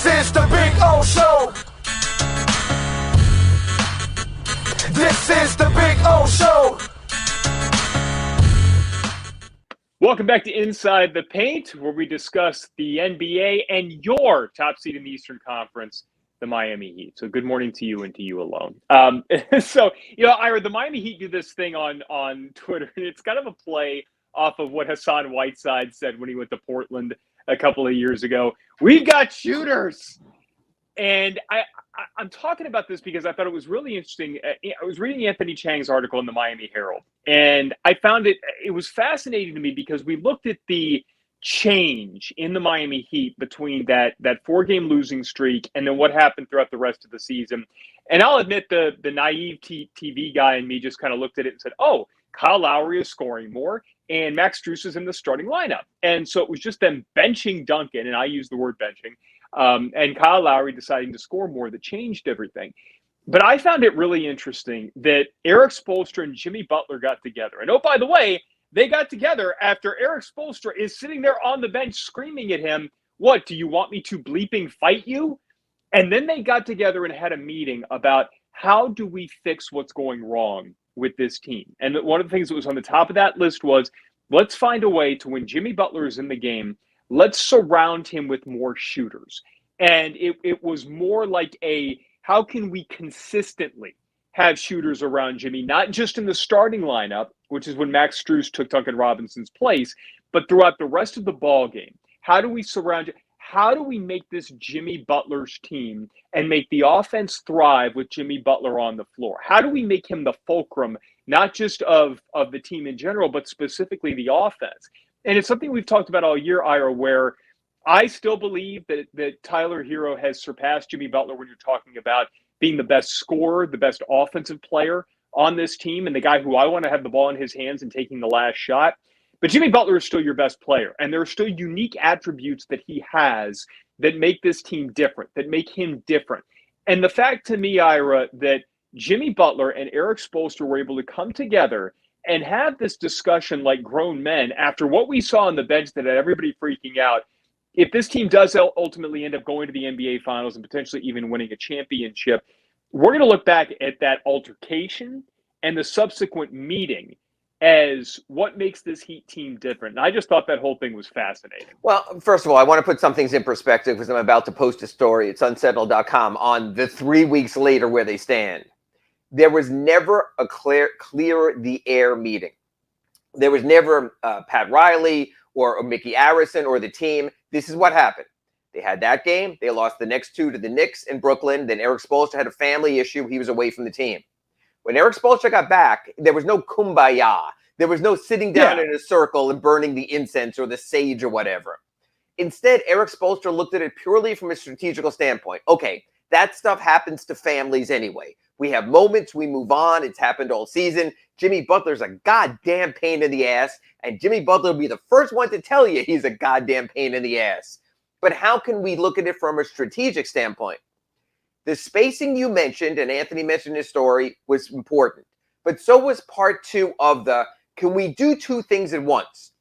This is the Big O Show. This is the Big O Show. Welcome back to Inside the Paint, where we discuss the NBA and your top seed in the Eastern Conference, the Miami Heat. So good morning to you and to you alone. Ira, the Miami Heat do this thing on Twitter. It's kind of a play off of what Hassan Whiteside said when he went to Portland a couple of years ago. We've got shooters. And I'm talking about this because I thought it was really interesting. I was reading Anthony Chang's article in the Miami Herald, and I found it was fascinating to me because we looked at the change in the Miami Heat between that 4-game losing streak and then what happened throughout the rest of the season. And I'll admit the naive TV guy in me just kind of looked at it and said, oh, Kyle Lowry is scoring more and Max Strus is in the starting lineup. And so it was just them benching Duncan, and I use the word benching, and Kyle Lowry deciding to score more that changed everything. But I found it really interesting that Erik Spoelstra and Jimmy Butler got together. And oh, by the way, they got together after Erik Spoelstra is sitting there on the bench screaming at him, what, do you want me to bleeping fight you? And then they got together and had a meeting about how do we fix what's going wrong with this team. And one of the things that was on the top of that list was, let's find a way to, when Jimmy Butler is in the game, let's surround him with more shooters. And it was more like how can we consistently have shooters around Jimmy, not just in the starting lineup, which is when Max Strus took Duncan Robinson's place, but throughout the rest of the ball game. How do we surround it? How do we make this Jimmy Butler's team and make the offense thrive with Jimmy Butler on the floor? How do we make him the fulcrum, not just of the team in general, but specifically the offense? And it's something we've talked about all year, Ira, where I still believe that Tyler Hero has surpassed Jimmy Butler when you're talking about being the best scorer, the best offensive player on this team, and the guy who I want to have the ball in his hands and taking the last shot. But Jimmy Butler is still your best player, and there are still unique attributes that he has that make this team different, that make him different. And the fact to me, Ira, that Jimmy Butler and Erik Spoelstra were able to come together and have this discussion like grown men after what we saw on the bench that had everybody freaking out. If this team does ultimately end up going to the NBA Finals and potentially even winning a championship, we're going to look back at that altercation and the subsequent meeting as what makes this Heat team different. And I just thought that whole thing was fascinating. Well, first of all, I want to put some things in perspective because I'm about to post a story at sunsentinel.com on the 3 weeks later where they stand. There was never a clear the air meeting. There was never Pat Riley or Mickey Arison or the team. This is what happened. They had that game. They lost the next 2 to the Knicks in Brooklyn. Then Erik Spoelstra had a family issue. He was away from the team. When Erik Spoelstra got back, there was no kumbaya. There was no sitting down in a circle and burning the incense or the sage or whatever. Instead, Erik Spoelstra looked at it purely from a strategical standpoint. Okay, that stuff happens to families anyway. We have moments, we move on. It's happened all season. Jimmy Butler's a goddamn pain in the ass, and Jimmy Butler will be the first one to tell you he's a goddamn pain in the ass. But how can we look at it from a strategic standpoint? The spacing you mentioned, and Anthony mentioned his story, was important. But so was part 2 of can we do 2 things at once?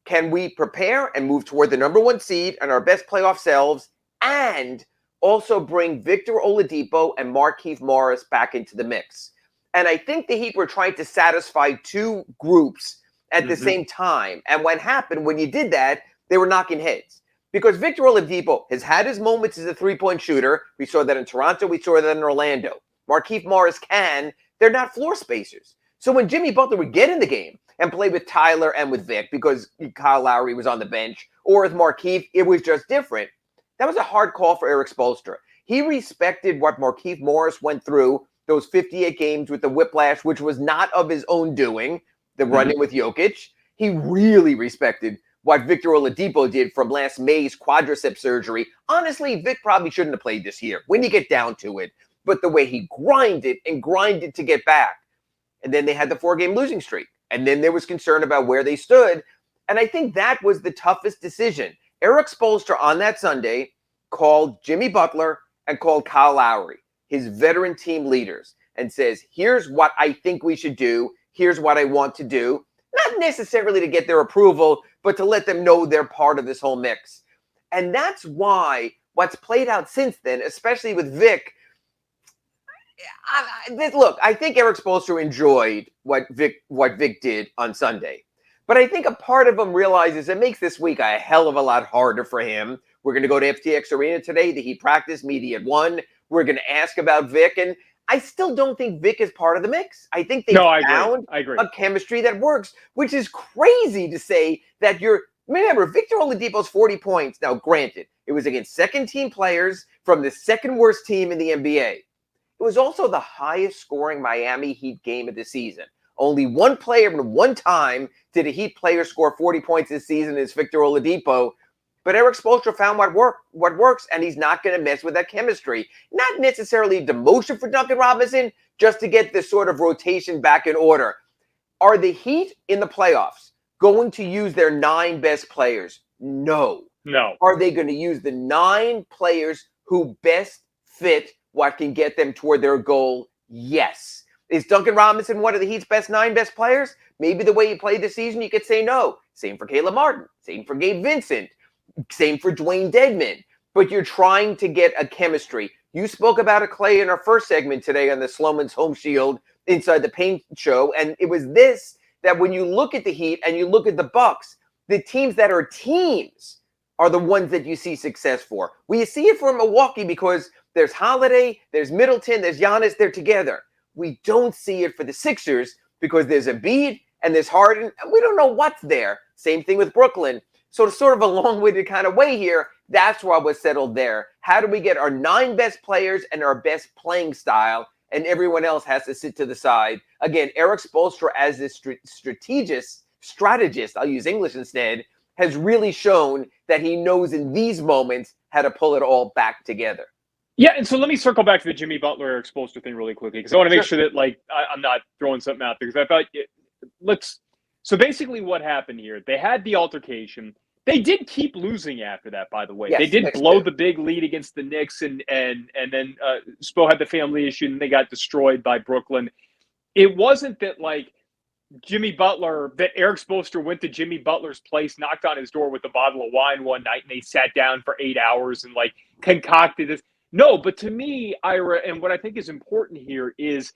Can we prepare and move toward the number 1 seed and our best playoff selves, and also bring Victor Oladipo and Markieff Morris back into the mix? And I think the Heat were trying to satisfy 2 groups at the same time. And what happened when you did that, they were knocking heads. Because Victor Oladipo has had his moments as a 3-point shooter. We saw that in Toronto. We saw that in Orlando. Markieff Morris they're not floor spacers. So when Jimmy Butler would get in the game and play with Tyler and with Vic because Kyle Lowry was on the bench, or with Markieff, it was just different. That was a hard call for Erik Spoelstra. He respected what Markieff Morris went through, those 58 games with the whiplash, which was not of his own doing, the run-in with Jokic. He really respected what Victor Oladipo did from last May's quadricep surgery. Honestly, Vic probably shouldn't have played this year when you get down to it. But the way he grinded to get back. And then they had the 4-game losing streak. And then there was concern about where they stood. And I think that was the toughest decision. Erik Spoelstra on that Sunday called Jimmy Butler and called Kyle Lowry, his veteran team leaders, and says, here's what I think we should do. Here's what I want to do. Not necessarily to get their approval, but to let them know they're part of this whole mix. And that's why what's played out since then, especially with Vic. Look, I think Eric Spoelstra enjoyed what Vic did on Sunday. But I think a part of him realizes it makes this week a hell of a lot harder for him. We're going to go to FTX Arena today. The Heat practice media at 1. We're going to ask about Vic. And I still don't think Vic is part of the mix. I think they found a chemistry that works, which is crazy to say that remember, Victor Oladipo's 40 points. Now, granted, it was against second-team players from the second-worst team in the NBA. It was also the highest scoring Miami Heat game of the season. Only one player and one time did a Heat player score 40 points this season is Victor Oladipo. But Eric Spoelstra found what works, and he's not going to mess with that chemistry. Not necessarily demotion for Duncan Robinson, just to get this sort of rotation back in order. Are the Heat in the playoffs going to use their 9 best players? No. Are they going to use the 9 players who best fit what can get them toward their goal? Yes. Is Duncan Robinson one of the Heat's 9 best players? Maybe the way he played this season, you could say no. Same for Caleb Martin. Same for Gabe Vincent. Same for Dwayne Dedmon. But you're trying to get a chemistry. You spoke about it, Clay, in our first segment today on the Slomin's Home Shield Inside the Paint show. And it was this, that when you look at the Heat and you look at the Bucks, the teams that are teams are the ones that you see success for. We see it for Milwaukee because there's Holiday, there's Middleton, there's Giannis, they're together. We don't see it for the Sixers because there's Embiid and there's Harden, and we don't know what's there. Same thing with Brooklyn. So it's sort of a long-winded kind of way here. That's why we're settled there. How do we get our 9 best players and our best playing style, and everyone else has to sit to the side? Again, Eric Spoelstra as this strategist, I'll use English instead, has really shown that he knows in these moments how to pull it all back together. Yeah, and so let me circle back to the Jimmy Butler, Eric Spoelstra thing really quickly, because I want to make sure that I'm not throwing something out there. Because I thought So basically, what happened here? They had the altercation. They did keep losing after that, by the way. Yes, they did blow the big lead against the Knicks, and then Spo had the family issue, and they got destroyed by Brooklyn. It wasn't that that Eric Spoelstra went to Jimmy Butler's place, knocked on his door with a bottle of wine one night, and they sat down for 8 hours and concocted this. No, but to me, Ira, and what I think is important here is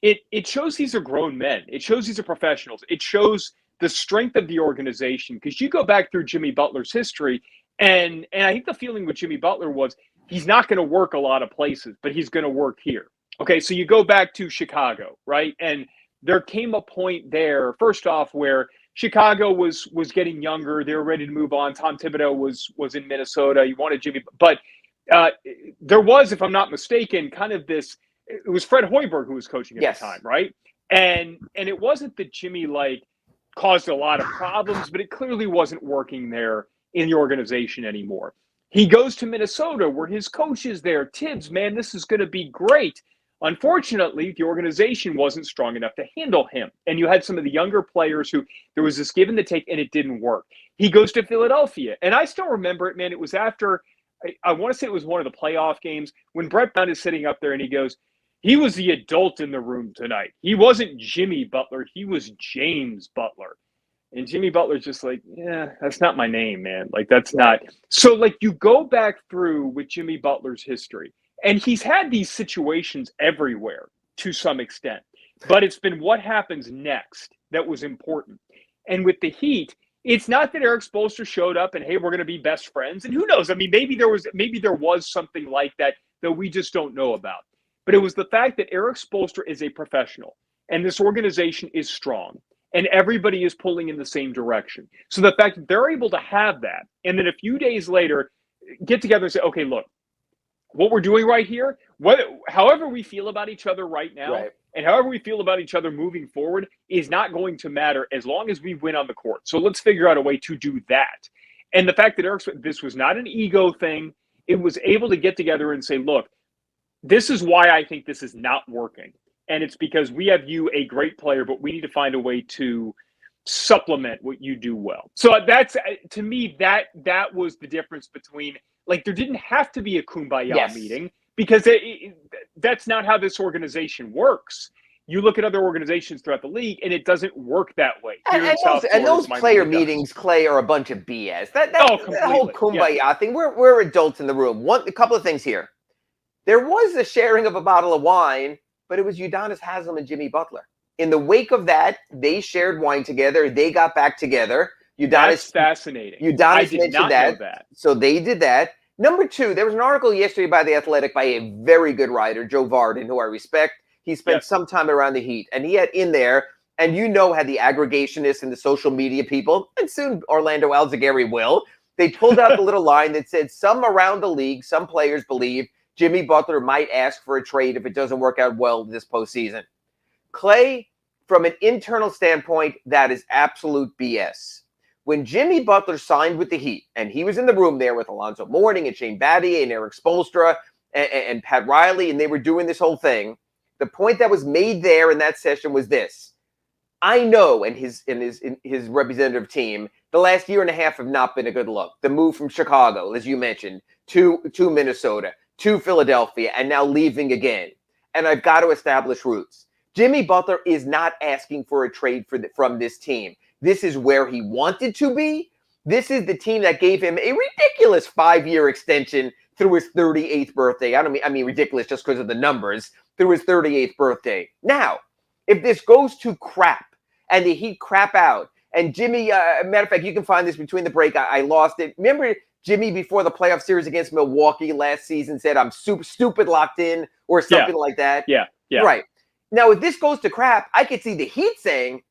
it shows these are grown men. It shows these are professionals. It shows the strength of the organization, because you go back through Jimmy Butler's history, and I think the feeling with Jimmy Butler was he's not going to work a lot of places, but he's going to work here. Okay, so you go back to Chicago, right? And there came a point there, first off, where Chicago was getting younger. They were ready to move on. Tom Thibodeau was in Minnesota. You wanted Jimmy, but there was, if I'm not mistaken, kind of this. It was Fred Hoiberg who was coaching at the time, right? And it wasn't that Jimmy caused a lot of problems, but it clearly wasn't working there in the organization anymore. He goes to Minnesota, where his coach is there. Tibbs, man, this is going to be great. Unfortunately, the organization wasn't strong enough to handle him. And you had some of the younger players who there was this give and the take, and it didn't work. He goes to Philadelphia. And I still remember it, man. It was after, I want to say it was one of the playoff games, when Brett Brown is sitting up there and he goes, he was the adult in the room tonight. He wasn't Jimmy Butler. He was James Butler. And Jimmy Butler's just yeah, that's not my name, man. That's not. So, you go back through with Jimmy Butler's history, and he's had these situations everywhere to some extent. But it's been what happens next that was important. And with the Heat, it's not that Eric Spoelstra showed up and, hey, we're going to be best friends. And who knows? I mean, maybe there was something like that we just don't know about. But it was the fact that Eric Spoelstra is a professional, and this organization is strong, and everybody is pulling in the same direction. So the fact that they're able to have that, and then a few days later get together and say, okay, look, what we're doing right here, however we feel about each other right now, and however we feel about each other moving forward is not going to matter as long as we win on the court. So let's figure out a way to do that. And the fact that this was not an ego thing, it was able to get together and say, look, this is why I think this is not working. And it's because we have you, a great player, but we need to find a way to supplement what you do well. So that's, to me, that was the difference between, there didn't have to be a kumbaya meeting, because that's not how this organization works. you look at other organizations throughout the league, and it doesn't work that way. And those player meetings, Clay, are a bunch of BS. That whole kumbaya thing. We're adults in the room. A couple of things here. There was a sharing of a bottle of wine, but it was Udonis Haslem and Jimmy Butler. In the wake of that, they shared wine together. They got back together. That's fascinating. Udonis mentioned that. So they did that. Number two, there was an article yesterday by The Athletic by a very good writer, Joe Varden, who I respect. He spent some time around the Heat, and he had in there, and had the aggregationists and the social media people, and soon Orlando Alzugaray will. They pulled out the little line that said some around the league, some players believe Jimmy Butler might ask for a trade if it doesn't work out well this postseason. Clay, from an internal standpoint, that is absolute BS. When Jimmy Butler signed with the Heat, and he was in the room there with Alonzo Mourning and Shane Battier and Eric Spoelstra and Pat Riley, and they were doing this whole thing, the point that was made there in that session was this. I know, and his representative team, the last year and a half have not been a good look. The move from Chicago, as you mentioned, to Minnesota, to Philadelphia, and now leaving again. And I've got to establish roots. Jimmy Butler is not asking for a trade from this team. This is where he wanted to be. This is the team that gave him a ridiculous 5-year extension through his 38th birthday. I mean ridiculous just because of the numbers, through his 38th birthday. Now, if this goes to crap and the Heat crap out, and Jimmy, matter of fact, you can find this between the break. I lost it. Remember Jimmy before the playoff series against Milwaukee last season said, I'm stupid locked in or something like that? Yeah. Right. Now, if this goes to crap, I could see the Heat saying,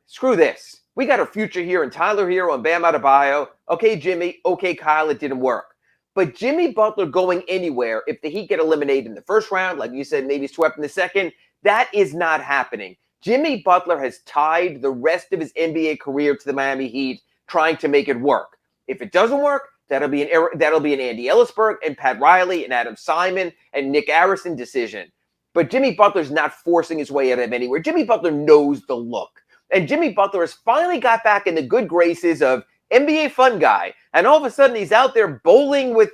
screw this. We got a future here in Tyler Hero and Bam Adebayo. Okay, Jimmy. Okay, Kyle, it didn't work. But Jimmy Butler going anywhere, if the Heat get eliminated in the first round, like you said, maybe swept in the second, that is not happening. Jimmy Butler has tied the rest of his NBA career to the Miami Heat, trying to make it work. If it doesn't work, that'll be an Andy Ellisberg and Pat Riley and Adam Simon and Nick Arison decision. But Jimmy Butler's not forcing his way out of anywhere. Jimmy Butler knows the look. And Jimmy Butler has finally got back in the good graces of NBA fun guy. And all of a sudden he's out there bowling with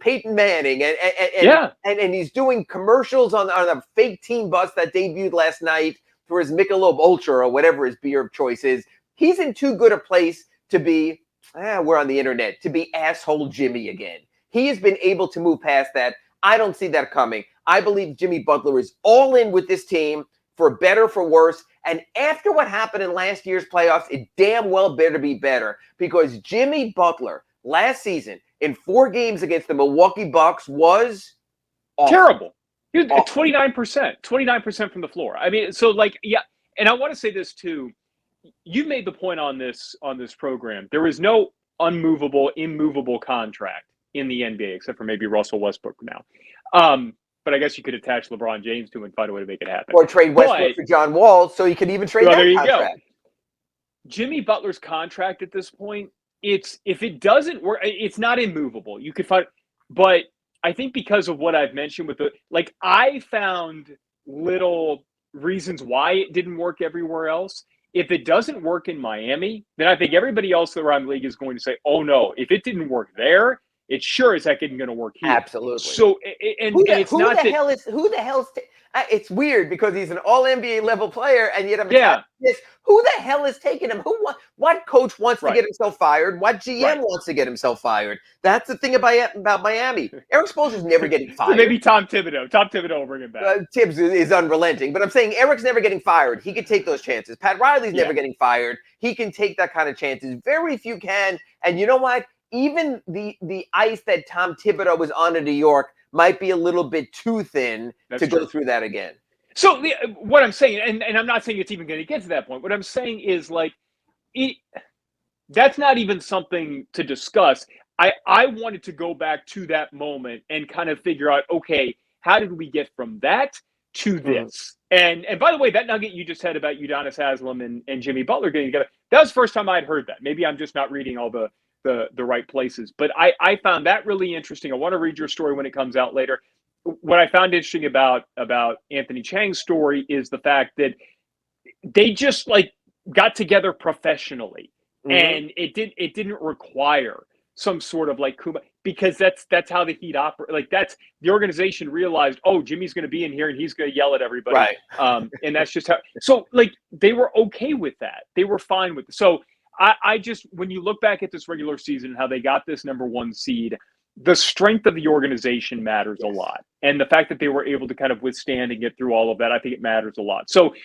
Peyton Manning and he's doing commercials on a fake team bus that debuted last night for his Michelob Ultra or whatever his beer of choice is. He's in too good a place to be, we're on the internet, to be asshole Jimmy again. He has been able to move past that. I don't see that coming. I believe Jimmy Butler is all in with this team for better, for worse. And after what happened in last year's playoffs, it damn well better be better, because Jimmy Butler last season in 4 games against the Milwaukee Bucks was awful. Terrible. He was 29% from the floor. I mean, so and I want to say this too. You made the point on this program. There is no unmovable, immovable contract in the NBA, except for maybe Russell Westbrook now. But I guess you could attach LeBron James to and find a way to make it happen. Or trade Westbrook for John Wall, so you could even trade that contract. Go. Jimmy Butler's contract at this point, if it doesn't work, it's not immovable. You could find, but I think because of what I've mentioned with I found little reasons why it didn't work everywhere else. If it doesn't work in Miami, then I think everybody else around the league is going to say, oh no, if it didn't work there, it sure as heck isn't going to work here. Absolutely. So, who the hell's it's weird because he's an all NBA level player, and yet I'm this. Who the hell is taking him? What coach wants to get himself fired? What GM wants to get himself fired? That's the thing about Miami. Eric Spoelstra's never getting fired. So maybe Tom Thibodeau. Tom Thibodeau will bring him back. Tibbs is unrelenting, but I'm saying Eric's never getting fired. He can take those chances. Pat Riley's never getting fired. He can take that kind of chances. Very few can. And you know what? Even the ice that Tom Thibodeau was on in New York might be a little bit too thin go through that again. So what I'm saying, and I'm not saying it's even going to get to that point. What I'm saying is that's not even something to discuss. I wanted to go back to that moment and kind of figure out, okay, how did we get from that to this? And by the way, that nugget you just had about Udonis Haslem and Jimmy Butler getting together, that was the first time I'd heard that. Maybe I'm just not reading all the right places. But I found that really interesting. I want to read your story when it comes out later. What I found interesting about Anthony Chang's story is the fact that they just got together professionally, and it didn't require some sort of like Kuma, because that's how the Heat operate. Like that's the organization realized, oh, Jimmy's going to be in here and he's going to yell at everybody. Right. And that's just how. So like they were okay with that. They were fine with it. So I just, when you look back at this regular season, how they got this #1 seed, the strength of the organization matters a lot. And the fact that they were able to kind of withstand and get through all of that, I think it matters a lot. So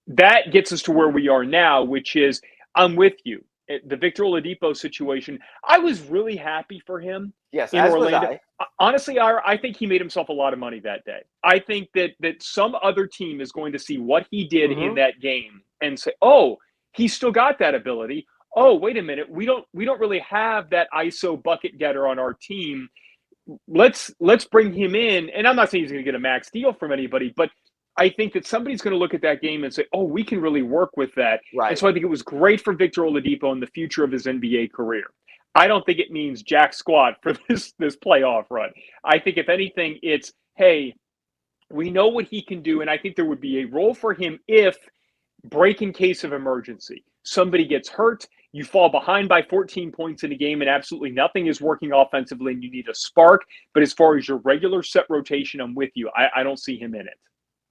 that gets us to where we are now, which is, I'm with you. The Victor Oladipo situation, I was really happy for him Yes, in as Orlando. was I. Honestly, I think he made himself a lot of money that day. I think that some other team is going to see what he did in that game and say, oh, he's still got that ability. Oh, wait a minute. We don't really have that ISO bucket getter on our team. Let's bring him in. And I'm not saying he's going to get a max deal from anybody, but I think that somebody's going to look at that game and say, oh, we can really work with that. Right. And so I think it was great for Victor Oladipo in the future of his NBA career. I don't think it means jack squat for this playoff run. I think if anything, it's, hey, we know what he can do. And I think there would be a role for him if, break in case of emergency, somebody gets hurt, you fall behind by 14 points in a game and absolutely nothing is working offensively and you need a spark. But as far as your regular set rotation, I'm with you. I don't see him in it.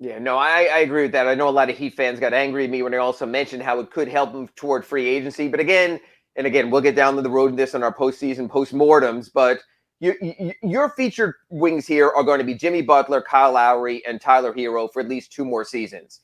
Yeah, no, I agree with that. I know a lot of Heat fans got angry at me when I also mentioned how it could help him toward free agency. But again, we'll get down to the road in this on our postseason postmortems. But your featured wings here are going to be Jimmy Butler, Kyle Lowry, and Tyler Hero for at least 2 more seasons.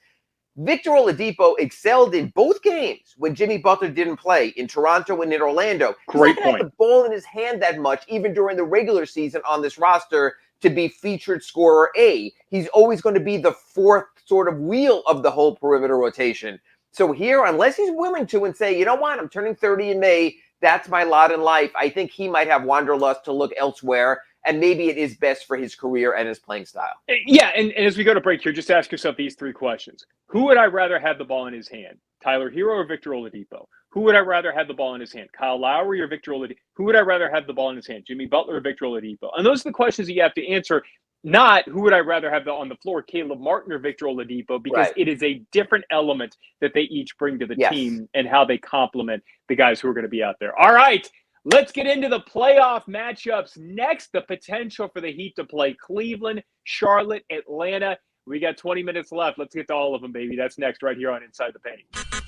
Victor Oladipo excelled in both games when Jimmy Butler didn't play, in Toronto and in Orlando. Great He's not point. have the ball in his hand that much, even during the regular season on this roster, to be featured scorer A. He's always going to be the 4th sort of wheel of the whole perimeter rotation. So here, unless he's willing to and say, you know what, I'm turning 30 in May, that's my lot in life, I think he might have wanderlust to look elsewhere, and maybe it is best for his career and his playing style. Yeah, and as we go to break here, just ask yourself these 3 questions. Who would I rather have the ball in his hand? Tyler Hero or Victor Oladipo? Who would I rather have the ball in his hand? Kyle Lowry or Victor Oladipo? Who would I rather have the ball in his hand? Jimmy Butler or Victor Oladipo? And those are the questions that you have to answer, not who would I rather have on the floor, Caleb Martin or Victor Oladipo, because it is a different element that they each bring to the team and how they complement the guys who are going to be out there. All right, let's get into the playoff matchups. Next, the potential for the Heat to play Cleveland, Charlotte, Atlanta. We got 20 minutes left. Let's get to all of them, baby. That's next right here on Inside the Paint.